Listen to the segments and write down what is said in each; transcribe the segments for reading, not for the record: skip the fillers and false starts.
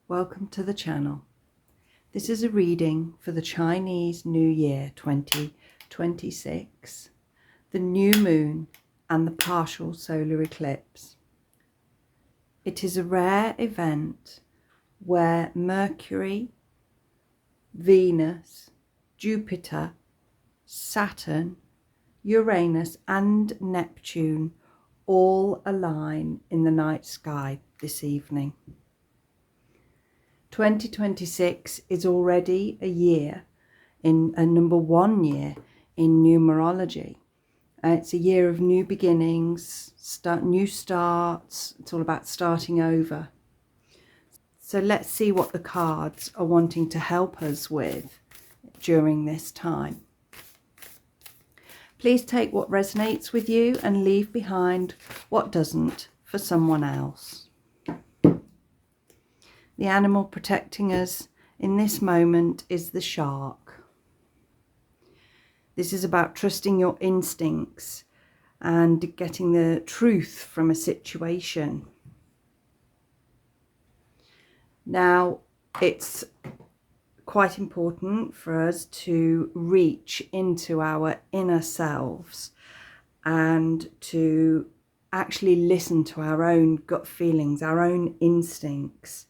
welcome to the channel. This is a reading for the Chinese New Year 2026, the new moon and the partial solar eclipse. It is a rare event where Mercury, Venus, Jupiter, Saturn, Uranus and Neptune all align in the night sky this evening. 2026 is already a year, in a number one year in numerology. It's a year of new beginnings, new starts. It's all about starting over. So let's see what the cards are wanting to help us with during this time. Please take what resonates with you and leave behind what doesn't for someone else. The animal protecting us in this moment is the shark. This is about trusting your instincts and getting the truth from a situation. Now, it's quite important for us to reach into our inner selves and to actually listen to our own gut feelings, our own instincts,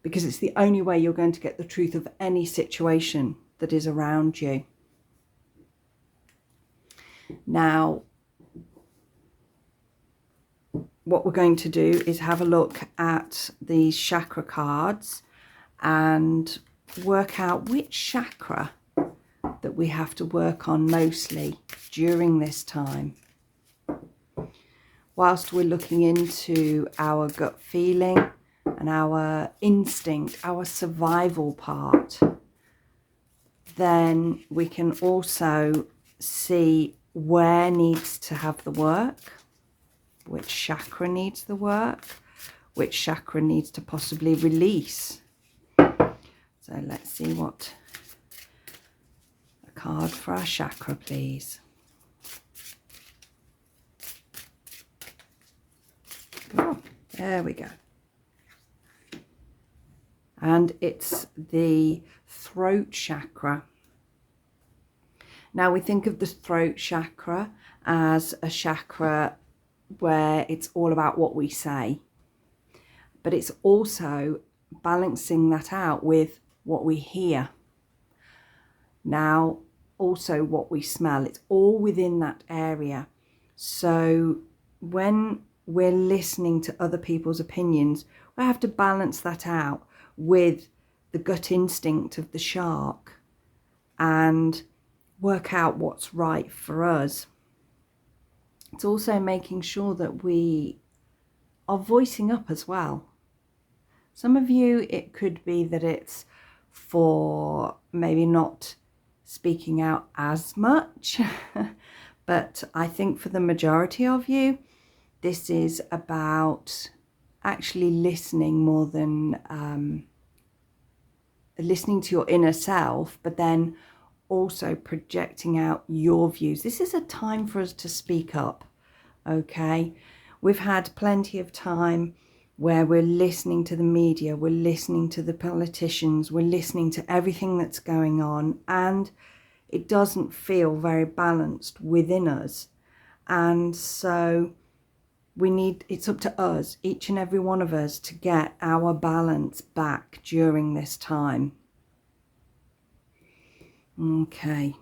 because it's the only way you're going to get the truth of any situation that is around you. Now, what we're going to do is have a look at these chakra cards and work out which chakra that we have to work on mostly during this time. Whilst we're looking into our gut feeling and our instinct, our survival part, then we can also see where needs to have the work, which chakra needs the work, which chakra needs to possibly release. So let's see what a card for our chakra, please. Oh, there we go. And it's the throat chakra. Now we think of the throat chakra as a chakra where it's all about what we say, but it's also balancing that out with what we hear. Now also what we smell, it's all within that area. So when we're listening to other people's opinions, we have to balance that out with the gut instinct of the shark and work out what's right for us. It's also making sure that we are voicing up as well. Some of you, it could be that it's for maybe not speaking out as much, but I think for the majority of you, this is about actually listening more than listening to your inner self, but then also projecting out your views. This is a time for us to speak up, okay? We've had plenty of time where we're listening to the media, we're listening to the politicians, we're listening to everything that's going on, and it doesn't feel very balanced within us. And so it's up to us, each and every one of us, to get our balance back during this time. Okay.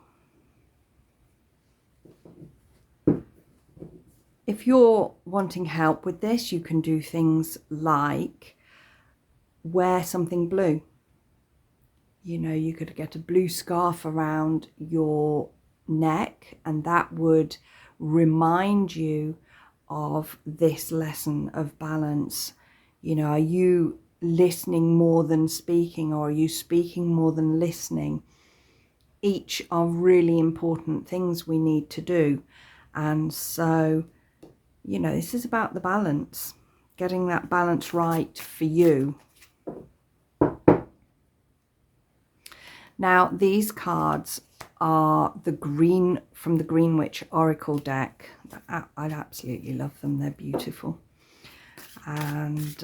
If you're wanting help with this, you can do things like wear something blue. You know, you could get a blue scarf around your neck, and that would remind you of this lesson of balance. You know, are you listening more than speaking, or are you speaking more than listening? Each are really important things we need to do. And so, you know, this is about the balance, getting that balance right for you. Now, these cards are the green from the Greenwich Oracle deck. I absolutely love them. They're beautiful. and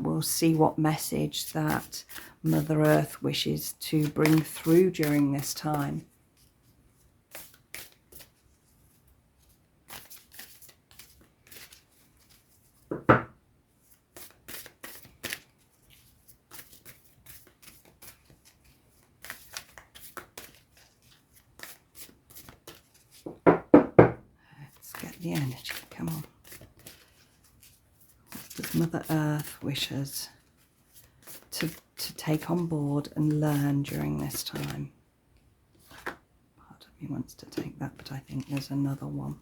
we'll see what message that Mother Earth wishes to bring through during this time. Let's get the energy, come on. What does Mother Earth wish us to take on board and learn during this time? Part of me wants to take that, but I think there's another one.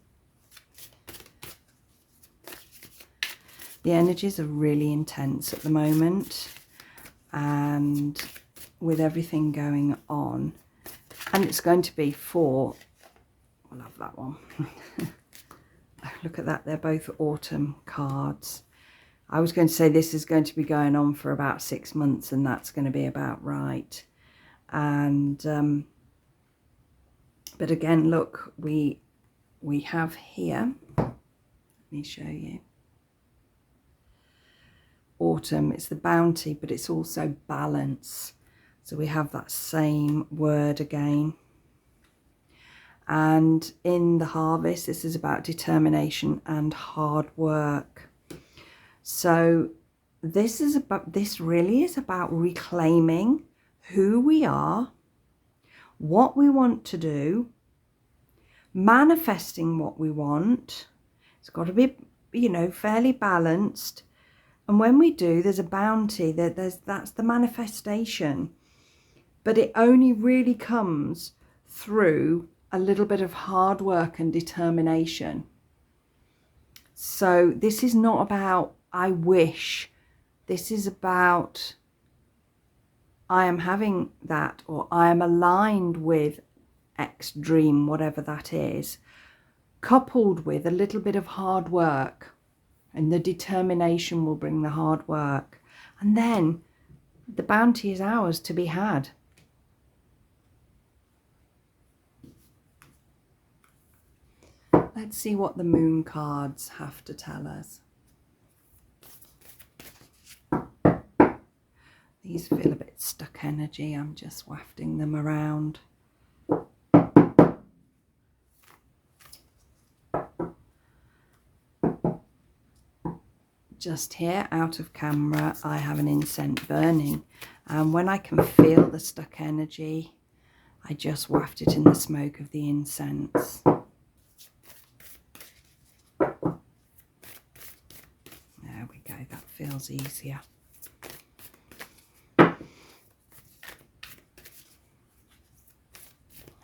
The energies are really intense at the moment, and with everything going on, and it's going to be for, I love that one. Look at that, they're both autumn cards. I was going to say this is going to be going on for about 6 months, and that's going to be about right. And but again, look, we have here, let me show you. Autumn, it's the bounty, but it's also balance. So we have that same word again. And in the harvest, this is about determination and hard work. So this really is about reclaiming who we are, what we want to do, manifesting what we want. It's got to be, you know, fairly balanced. And when we do, there's a bounty, that's the manifestation. But it only really comes through a little bit of hard work and determination. So this is not about I wish. This is about I am having that, or I am aligned with X dream, whatever that is, coupled with a little bit of hard work. And the determination will bring the hard work. And then the bounty is ours to be had. Let's see what the moon cards have to tell us. These feel a bit stuck energy. I'm just wafting them around. Just here, out of camera, I have an incense burning. And when I can feel the stuck energy, I just waft it in the smoke of the incense. There we go, that feels easier.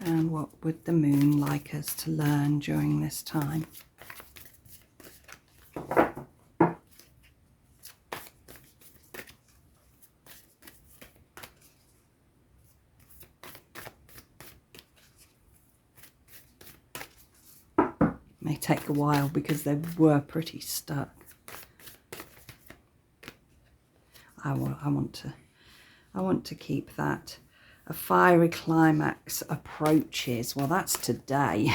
And what would the moon like us to learn during this time? May take a while because they were pretty stuck. I want to keep that. A fiery climax approaches. Well, that's today.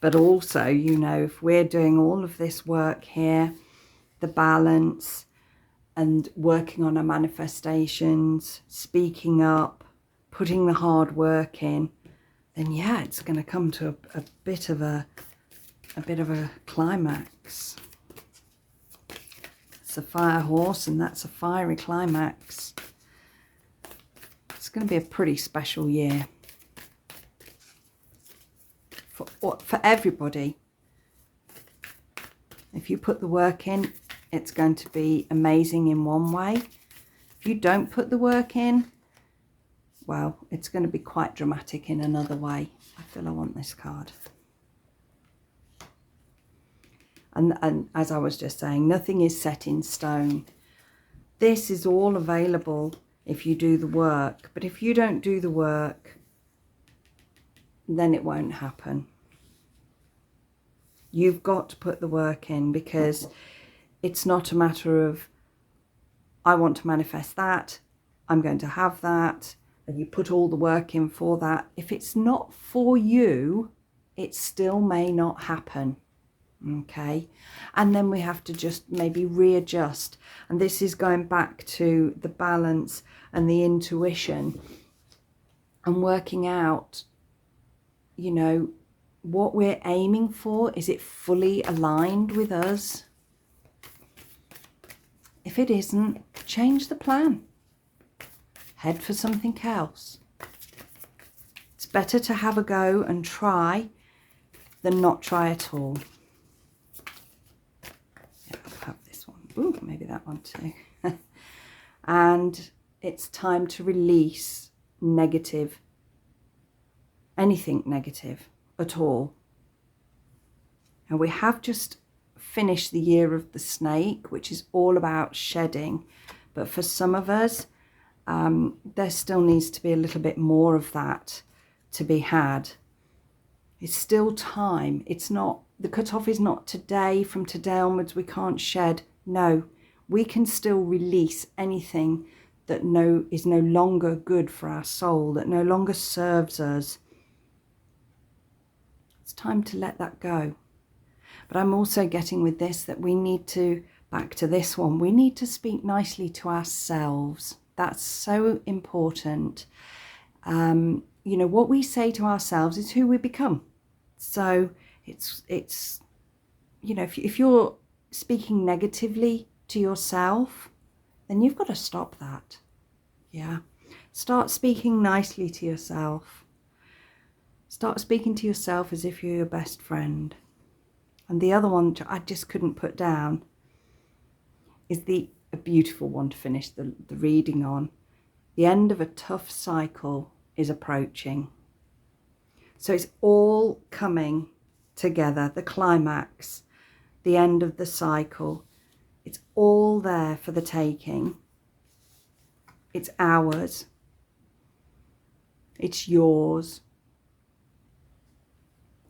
But also, you know, if we're doing all of this work here, the balance and working on our manifestations, speaking up, putting the hard work in, then yeah, it's going to come to a bit of a climax. It's a fire horse, and that's a fiery climax. It's going to be a pretty special year for everybody. If you put the work in, it's going to be amazing in one way. If you don't put the work in, well, it's going to be quite dramatic in another way. I feel I want this card. And as I was just saying, nothing is set in stone. This is all available if you do the work. But if you don't do the work, then it won't happen. You've got to put the work in, because it's not a matter of, I want to manifest that, I'm going to have that, and you put all the work in for that. If it's not for you, it still may not happen. Okay, and then we have to just maybe readjust, and this is going back to the balance and the intuition and working out, you know, what we're aiming for. Is it fully aligned with us? If it isn't, change the plan, head for something else. It's better to have a go and try than not try at all. Ooh, maybe that one too. And it's time to release negative, anything negative at all. And we have just finished the year of the snake, which is all about shedding. But for some of us, there still needs to be a little bit more of that to be had. It's still time. It's not, the cutoff is not today. From today onwards, we can't shed. No, we can still release anything that is no longer good for our soul, that no longer serves us. It's time to let that go. But I'm also getting with this that we need to, back to this one, we need to speak nicely to ourselves. That's so important. You know, what we say to ourselves is who we become. So it's you know, if you're speaking negatively to yourself, then you've got to stop that. Yeah. Start speaking nicely to yourself. Start speaking to yourself as if you're your best friend. And the other one I just couldn't put down is a beautiful one to finish the reading on. The end of a tough cycle is approaching. So it's all coming together, the climax, the end of the cycle. It's all there for the taking. It's ours. It's yours.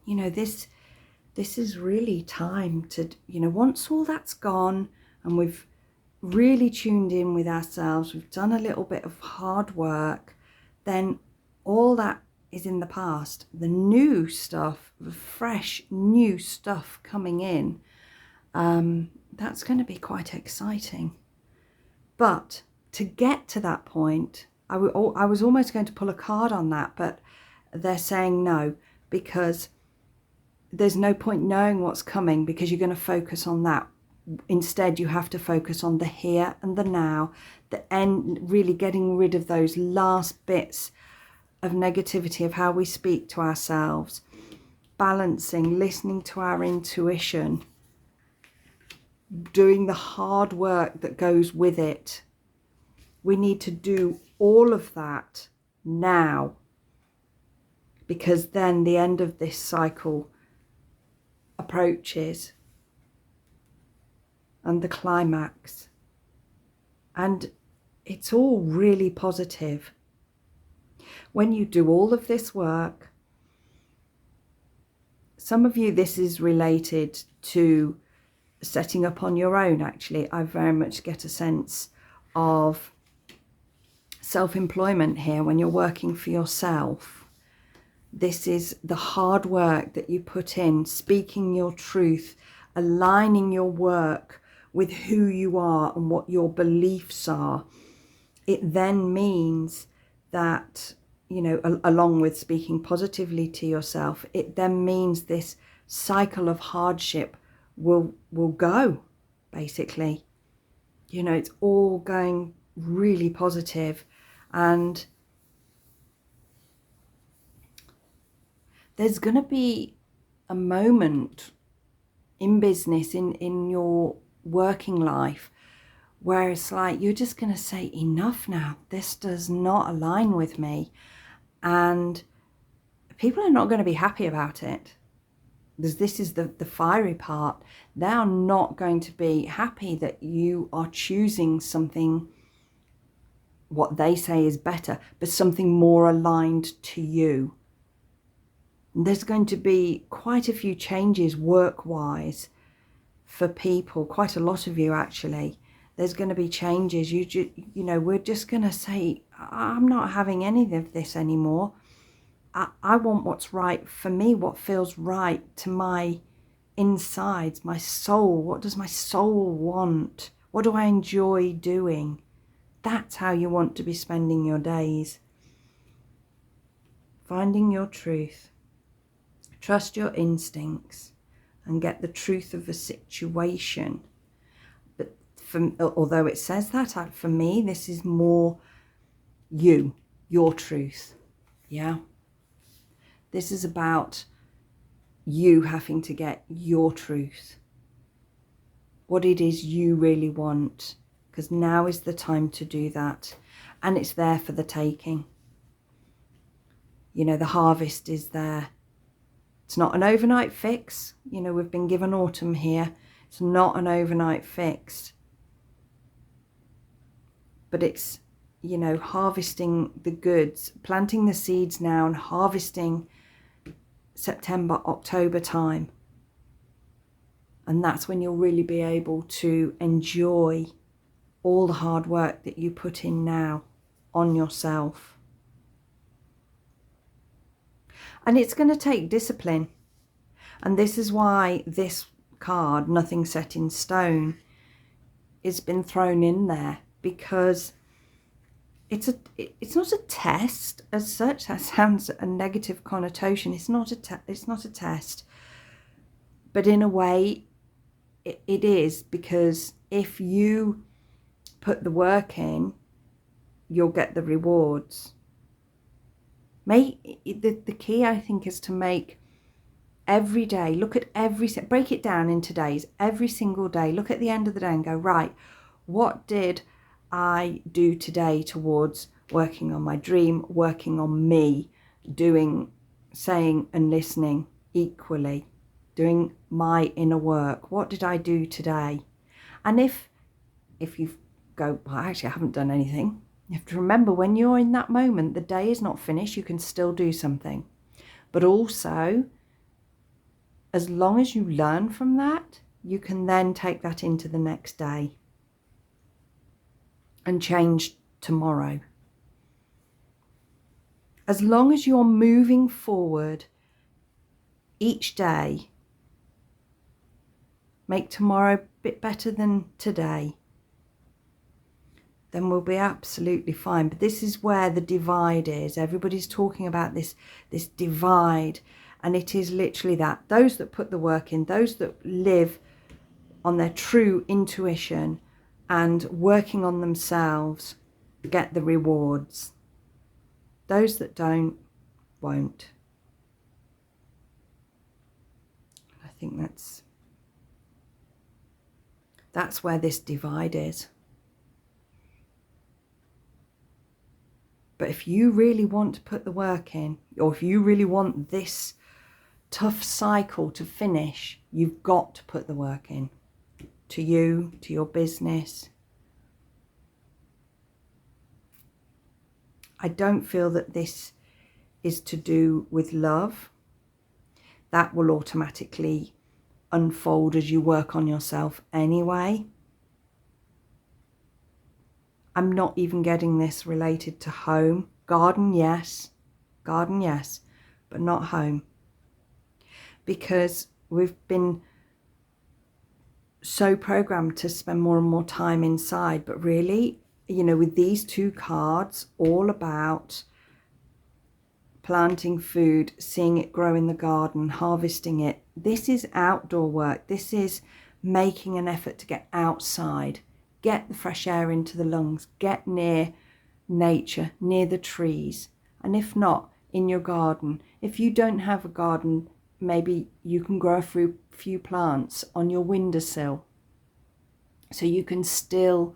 You know, this is really time to, you know, once all that's gone and we've really tuned in with ourselves, we've done a little bit of hard work, then all that is in the past. The new stuff, the fresh new stuff coming in, that's going to be quite exciting. But to get to that point, I was almost going to pull a card on that, but they're saying no, because there's no point knowing what's coming because you're going to focus on that. Instead, you have to focus on the here and the now, the end, really getting rid of those last bits of negativity, of how we speak to ourselves, balancing, listening to our intuition, doing the hard work that goes with it. We need to do all of that now, because then the end of this cycle approaches and the climax, and it's all really positive. When you do all of this work, some of you, this is related to setting up on your own. Actually, I very much get a sense of self-employment here. When you're working for yourself, this is the hard work that you put in, speaking your truth, aligning your work with who you are and what your beliefs are. It then means that, you know, along with speaking positively to yourself, it then means this cycle of hardship will go, basically. You know, it's all going really positive. And there's going to be a moment in business, in your working life, where it's like you're just going to say, enough now, this does not align with me. And people are not going to be happy about it, because this is the fiery part. They are not going to be happy that you are choosing something, what they say is better, but something more aligned to you. There's going to be quite a few changes work-wise for people, quite a lot of you actually. There's going to be changes. You know, we're just going to say, I'm not having any of this anymore. I want what's right for me, what feels right to my insides, my soul. What does my soul want? What do I enjoy doing? That's how you want to be spending your days. Finding your truth. Trust your instincts and get the truth of a situation. But although it says that, for me, this is more your truth. Yeah. This is about you having to get your truth. What it is you really want. Because now is the time to do that. And it's there for the taking. You know, the harvest is there. It's not an overnight fix. You know, we've been given autumn here. It's not an overnight fix. But it's, you know, harvesting the goods, planting the seeds now and harvesting September, October time. And that's when you'll really be able to enjoy all the hard work that you put in now on yourself. And it's going to take discipline. And this is why this card, Nothing Set in Stone, has been thrown in there. Because it's not a test as such. That sounds a negative connotation. It's not a test. But in a way, it is. Because if you put the work in, you'll get the rewards. The key, I think, is to make every day, look at break it down into days, every single day, look at the end of the day and go, right, what did I do today towards working on my dream, working on me, saying and listening equally, doing my inner work? What did I do today? And if you go, well, actually, I haven't done anything, you have to remember, when you're in that moment, the day is not finished. You can still do something. But also, as long as you learn from that, you can then take that into the next day and change tomorrow. As long as you're moving forward each day, make tomorrow a bit better than today, then we'll be absolutely fine. But this is where the divide is. Everybody's talking about this divide, and it is literally that. Those that put the work in, those that live on their true intuition and working on themselves, get the rewards. Those that don't, won't. I think that's where this divide is. But if you really want to put the work in, or if you really want this tough cycle to finish, you've got to put the work in. To you, to your business. I don't feel that this is to do with love. That will automatically unfold as you work on yourself anyway. I'm not even getting this related to home. Garden, yes, but not home. Because we've been so programmed to spend more and more time inside. But really, you know, with these two cards, all about planting food, seeing it grow in the garden, harvesting it. This is outdoor work. This is making an effort to get outside. Get the fresh air into the lungs, get near nature, near the trees. And if not, in your garden. If you don't have a garden, maybe you can grow a few plants on your windowsill. So you can still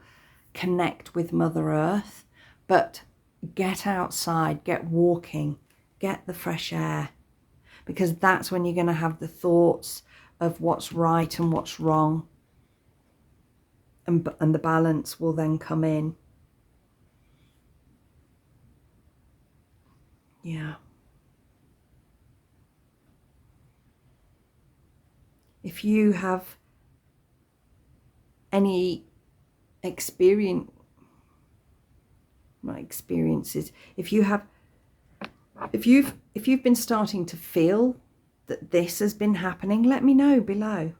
connect with Mother Earth, but get outside, get walking, get the fresh air. Because that's when you're going to have the thoughts of what's right and what's wrong. And the balance will then come in. Yeah. If you have any experiences, if you've been starting to feel that this has been happening, let me know below.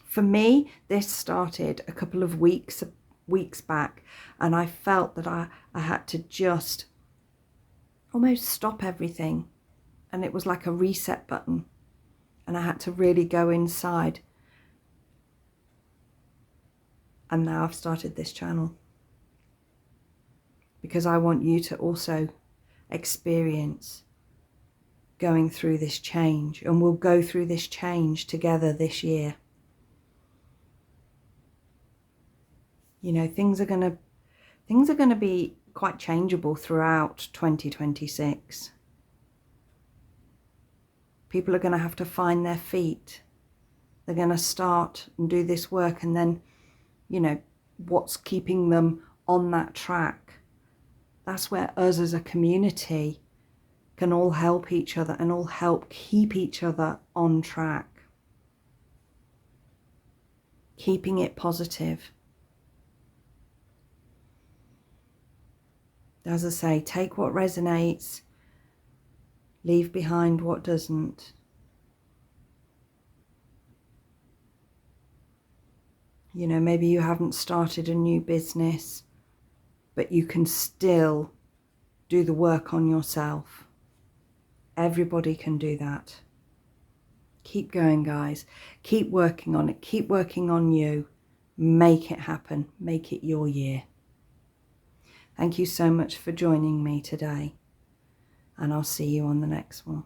For me, this started a couple of weeks back, and I felt that I had to just almost stop everything, and it was like a reset button, and I had to really go inside. And now I've started this channel because I want you to also experience going through this change, and we'll go through this change together this year. You know, things are going to be quite changeable throughout 2026. People are going to have to find their feet. They're going to start and do this work, and then, you know, what's keeping them on that track? That's where us as a community can all help each other and all help keep each other on track. Keeping it positive. As I say, take what resonates, leave behind what doesn't. You know, maybe you haven't started a new business, but you can still do the work on yourself. Everybody can do that. Keep going, guys. Keep working on it. Keep working on you. Make it happen. Make it your year. Thank you so much for joining me today, and I'll see you on the next one.